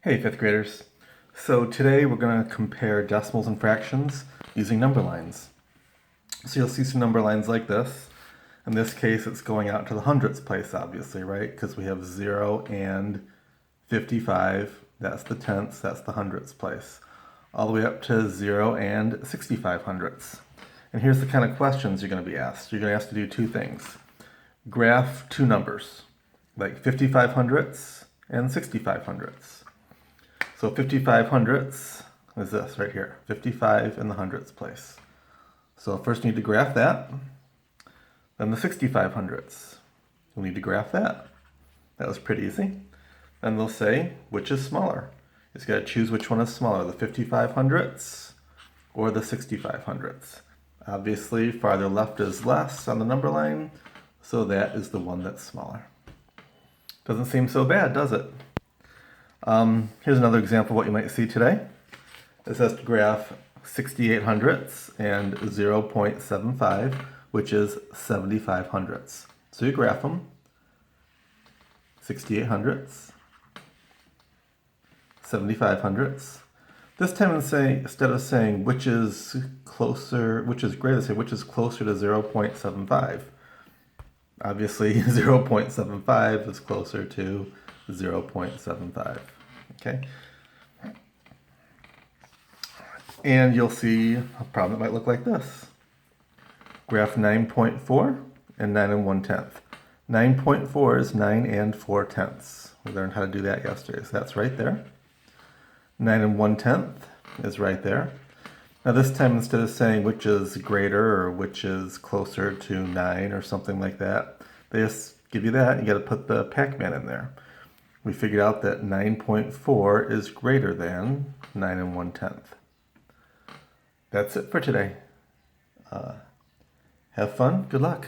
Hey, fifth graders. So today we're going to compare decimals and fractions using number lines. So you'll see some number lines like this. In this case, it's going out to the hundredths place, obviously, right? Because we have 0 and 55. That's the tenths, that's the hundredths place. All the way up to 0 and 65 hundredths. And here's the kind of questions you're going to be asked. You're going to be asked to do two things. Graph two numbers, like 55 hundredths and 65 hundredths. So 55 hundredths is this right here, 55 in the hundredths place. So first you need to graph that. Then the 65 hundredths. You'll need to graph that. That was pretty easy. Then they'll say, which is smaller? You just got to choose which one is smaller, the 55 hundredths or the 65 hundredths. Obviously, farther left is less on the number line, so that is the one that's smaller. Doesn't seem so bad, does it? Here's another example of what you might see today. This has to graph 68 hundredths and 0.75, which is 75 hundredths. So you graph them. 68 hundredths, 75 hundredths. This time instead of saying which is closer, which is greater, say which is closer to 0.75. Obviously 0.75 is closer to 0.75. Okay. And you'll see a problem that might look like this. Graph 9.4 and 9 1/10. 9.4 is 9 4/10. We learned how to do that yesterday, so that's right there. 9 1/10 is right there. Now this time, instead of saying which is greater or which is closer to 9 or something like that, they just give you that, and you got to put the Pac-Man in there. We figured out that 9.4 is greater than 9 1/10. That's it for today. Have fun. Good luck.